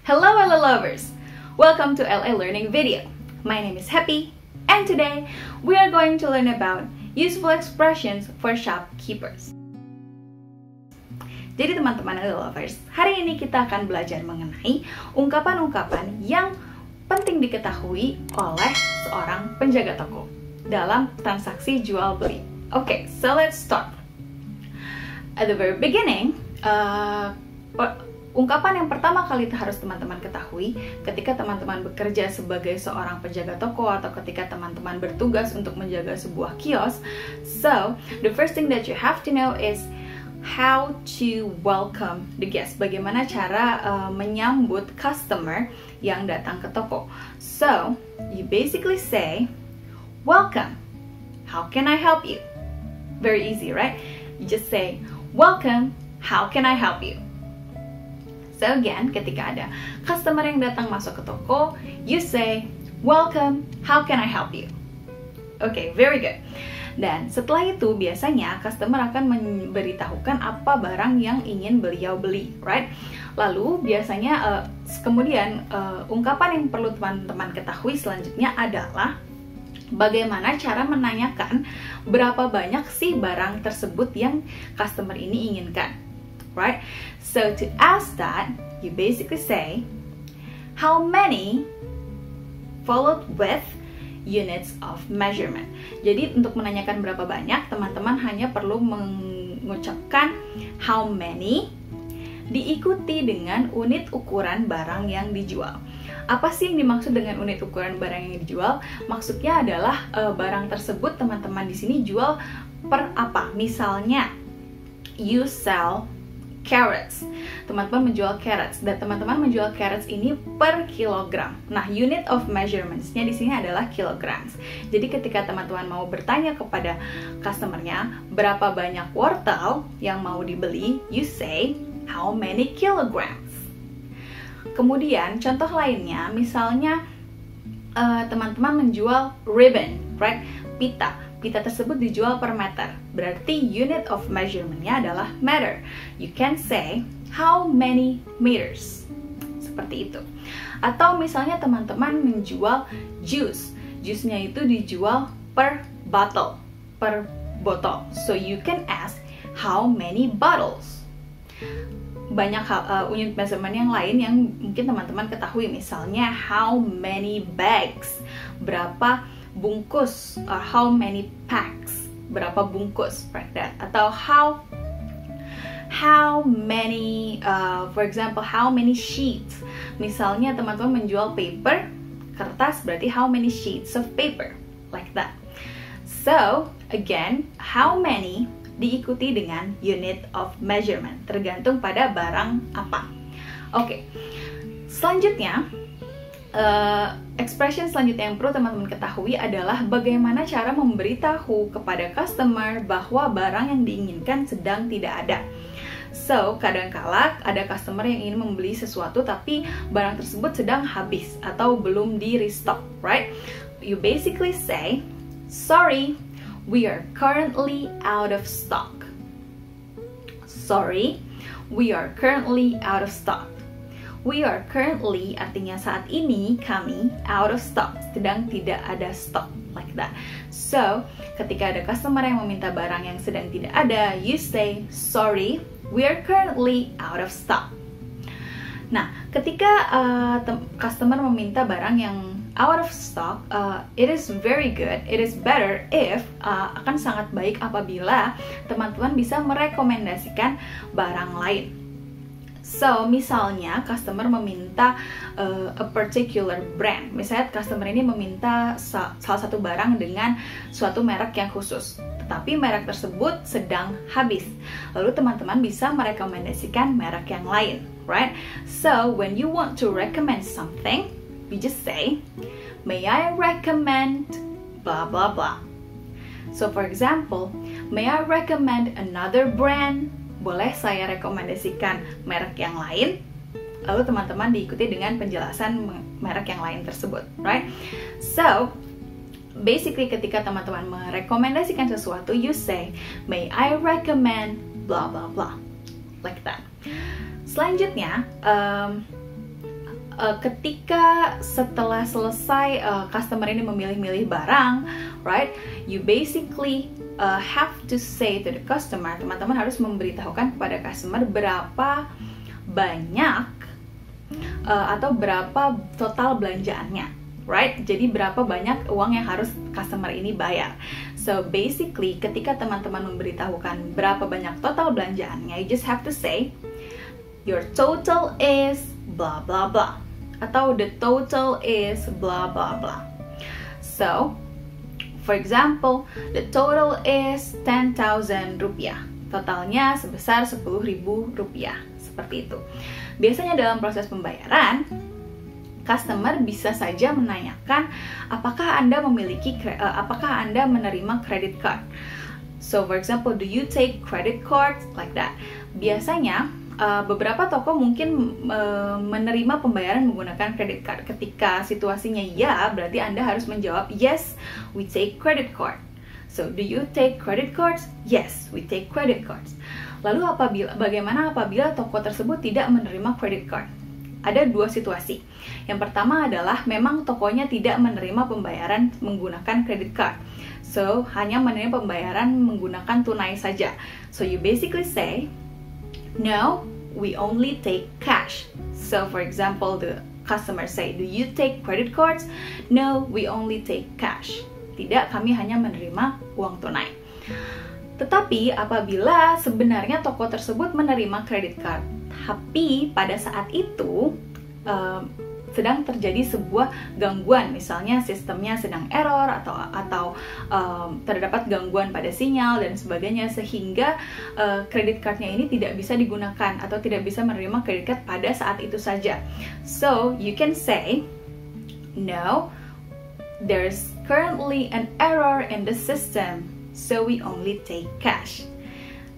Hello LA lovers! Welcome to LA Learning Video. My name is Happy, and today we are going to learn about useful expressions for shopkeepers. Jadi teman-teman LA lovers, hari ini kita akan belajar mengenai ungkapan-ungkapan yang penting diketahui oleh seorang penjaga toko dalam transaksi jual beli. Okay, so let's start. At the very beginning, ungkapan yang pertama kali harus teman-teman ketahui ketika teman-teman bekerja sebagai seorang penjaga toko atau ketika teman-teman bertugas untuk menjaga sebuah kios. So, the first thing that you have to know is how to welcome the guest. Bagaimana cara menyambut customer yang datang ke toko. So, you basically say, "Welcome. How can I help you?" Very easy, right? You just say, "Welcome. How can I help you?" So again, ketika ada customer yang datang masuk ke toko, you say, "Welcome, how can I help you?" Okay, very good. Dan setelah itu biasanya customer akan memberitahukan apa barang yang ingin beliau beli, right? Lalu biasanya kemudian ungkapan yang perlu teman-teman ketahui selanjutnya adalah bagaimana cara menanyakan berapa banyak sih barang tersebut yang customer ini inginkan, right? So to ask that, you basically say, "How many?" followed with units of measurement. Jadi untuk menanyakan berapa banyak, teman-teman hanya perlu mengucapkan how many diikuti dengan unit ukuran barang yang dijual. Apa sih yang dimaksud dengan unit ukuran barang yang dijual? Maksudnya adalah barang tersebut teman-teman di sini jual per apa? Misalnya, you sell carrots. Teman-teman menjual carrots dan teman-teman menjual carrots ini per kilogram. Nah, unit of measurements-nya di sini adalah kilograms. Jadi ketika teman-teman mau bertanya kepada customer-nya berapa banyak wortel yang mau dibeli, you say how many kilograms. Kemudian contoh lainnya, misalnya teman-teman menjual ribbon, right? Pita. Pita tersebut dijual per meter. Berarti unit of measurement-nya adalah meter. You can say how many meters. Seperti itu. Atau misalnya teman-teman menjual juice. Juice-nya itu dijual per bottle, per botol. So you can ask how many bottles. Banyak unit measurement yang lain yang mungkin teman-teman ketahui, misalnya how many bags, berapa bungkus, or how many packs, berapa bungkus, like that. Atau how many, for example, how many sheets. Misalnya teman-teman menjual paper, kertas, berarti how many sheets of paper, like that. So again, how many diikuti dengan unit of measurement, tergantung pada barang apa. Oke, selanjutnya expression selanjutnya yang perlu teman-teman ketahui adalah bagaimana cara memberitahu kepada customer bahwa barang yang diinginkan sedang tidak ada. So, kadangkala ada customer yang ingin membeli sesuatu tapi barang tersebut sedang habis atau belum di restock, right? You basically say, "Sorry, we are currently out of stock." Sorry, we are currently out of stock. We are currently artinya saat ini kami out of stock, sedang tidak ada stok, like that. So, ketika ada customer yang meminta barang yang sedang tidak ada, you say, "Sorry, we are currently out of stock." Nah, ketika customer meminta barang yang out of stock, it is very good, it is better if, akan sangat baik apabila teman-teman bisa merekomendasikan barang lain. So, misalnya customer meminta a particular brand. Misalnya customer ini meminta salah satu barang dengan suatu merek yang khusus, tetapi merek tersebut sedang habis. Lalu teman-teman bisa merekomendasikan merek yang lain, right? So, when you want to recommend something, you just say, "May I recommend blah blah blah." So for example, "May I recommend another brand?" Boleh saya rekomendasikan merek yang lain? Lalu teman-teman diikuti dengan penjelasan merek yang lain tersebut, right? So, basically ketika teman-teman merekomendasikan sesuatu, you say, "May I recommend blah blah blah," like that. Selanjutnya, ketika setelah selesai customer ini memilih-milih barang, right? You basically have to say to the customer, teman-teman harus memberitahukan kepada customer berapa banyak atau berapa total belanjaannya, right? Jadi berapa banyak uang yang harus customer ini bayar. So basically, ketika teman-teman memberitahukan berapa banyak total belanjaannya, you just have to say, your total is blah blah blah, atau the total is blah blah blah. So, for example, the total is 10.000 rupiah. Totalnya sebesar 10.000 rupiah. Seperti itu. Biasanya dalam proses pembayaran, customer bisa saja menanyakan apakah Anda menerima credit card. So for example, do you take credit cards, like that. Biasanya beberapa toko mungkin menerima pembayaran menggunakan credit card. Ketika situasinya ya, berarti Anda harus menjawab yes, we take credit card. So do you take credit cards? Yes, we take credit cards. Lalu bagaimana apabila toko tersebut tidak menerima credit card? Ada dua situasi. Yang pertama adalah memang tokonya tidak menerima pembayaran menggunakan credit card. So, hanya menerima pembayaran menggunakan tunai saja. So, you basically say, no, we only take cash. So, for example, the customer say, do you take credit cards? No, we only take cash. Tidak, kami hanya menerima uang tunai. Tetapi apabila sebenarnya toko tersebut menerima credit card, tapi pada saat itu sedang terjadi sebuah gangguan, misalnya sistemnya sedang error atau terdapat gangguan pada sinyal dan sebagainya, sehingga credit cardnya ini tidak bisa digunakan atau tidak bisa menerima credit card pada saat itu saja. So you can say, no, there's currently an error in the system, so we only take cash.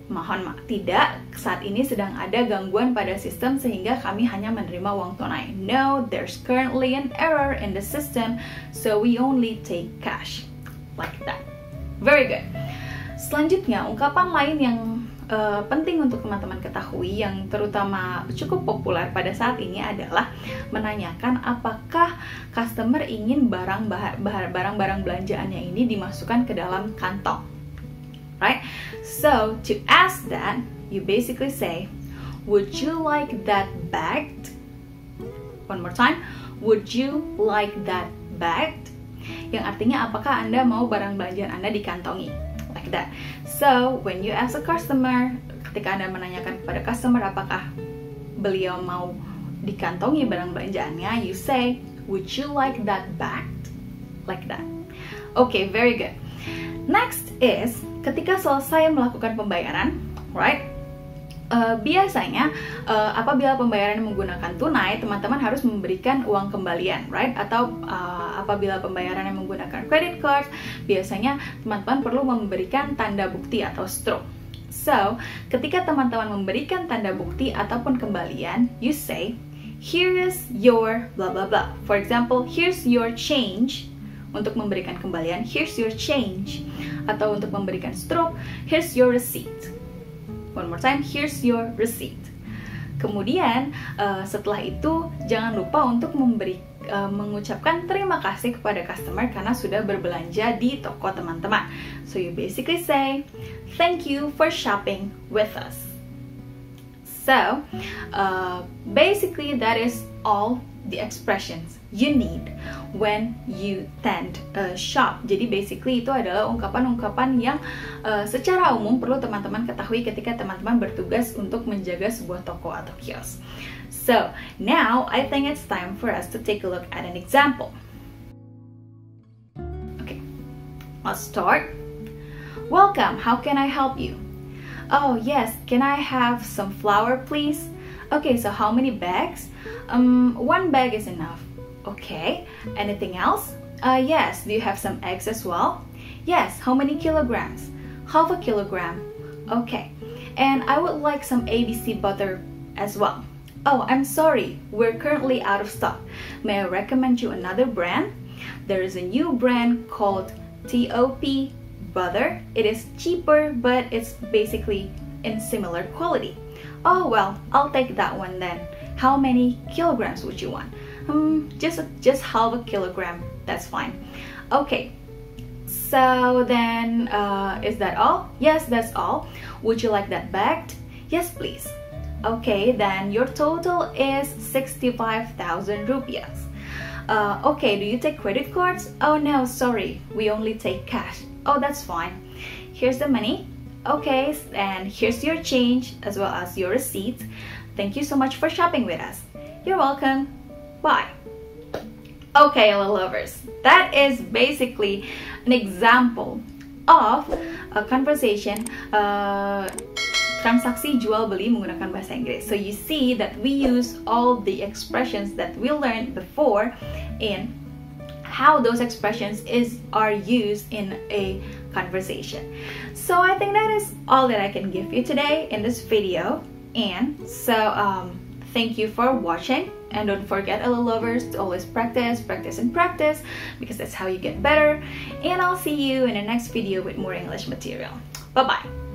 Mohon maaf, tidak, saat ini sedang ada gangguan pada sistem sehingga kami hanya menerima uang tunai. No, there's currently an error in the system, so we only take cash. Like that. Very good. Selanjutnya, ungkapan lain yang penting untuk teman-teman ketahui, yang terutama cukup populer pada saat ini adalah menanyakan apakah customer ingin barang-barang belanjaannya ini dimasukkan ke dalam kantong. Right? So, to ask that, you basically say, would you like that bagged? One more time. Would you like that bagged? Yang artinya, apakah Anda mau barang belanjaan Anda dikantongi? Like that. So, when you ask a customer, ketika Anda menanyakan kepada customer apakah beliau mau dikantongi barang belanjaannya, you say, would you like that bagged? Like that. Okay, very good. Next is, ketika selesai melakukan pembayaran, right? Biasanya apabila pembayaran menggunakan tunai, teman-teman harus memberikan uang kembalian, right? Atau apabila pembayaran yang menggunakan credit card, biasanya teman-teman perlu memberikan tanda bukti atau stroke. So, ketika teman-teman memberikan tanda bukti ataupun kembalian, you say, here is your blah blah blah. For example, here's your change. Untuk memberikan kembalian, here's your change. Atau untuk memberikan stroke, here's your receipt. One more time, here's your receipt. Kemudian setelah itu jangan lupa untuk mengucapkan terima kasih kepada customer karena sudah berbelanja di toko teman-teman. So you basically say, thank you for shopping with us. So basically that is all the expressions you need when you tend shop. Jadi basically itu adalah ungkapan-ungkapan yang secara umum perlu teman-teman ketahui ketika teman-teman bertugas untuk menjaga sebuah toko atau kios. So now I think it's time for us to take a look at an example. Okay, let's start. Welcome, how can I help you? Oh yes, can I have some flour please? Okay, so how many bags? One bag is enough. Okay, anything else? Yes, do you have some eggs as well? Yes, how many kilograms? Half a kilogram. Okay, and I would like some ABC butter as well. Oh, I'm sorry, we're currently out of stock. May I recommend you another brand? There is a new brand called TOP butter. It is cheaper, but it's basically in similar quality. Oh well, I'll take that one then. How many kilograms would you want? Just half a kilogram, that's fine. Okay, so then is that all? Yes, that's all. Would you like that bagged? Yes, please. Okay, then your total is 65,000 rupiahs. Okay, do you take credit cards? Oh no, sorry, we only take cash. Oh, that's fine. Here's the money. Okay, and here's your change as well as your receipt. Thank you so much for shopping with us. You're welcome. Bye. Okay, little lovers, that is basically an example of a conversation, transaksi jual beli menggunakan bahasa Inggris. So you see that we use all the expressions that we learned before in how those expressions are used in a conversation. So I think that is all that I can give you today in this video. And so thank you for watching, and don't forget, little lovers, to always practice, practice, and practice, because that's how you get better. And I'll see you in the next video with more English material. Bye bye.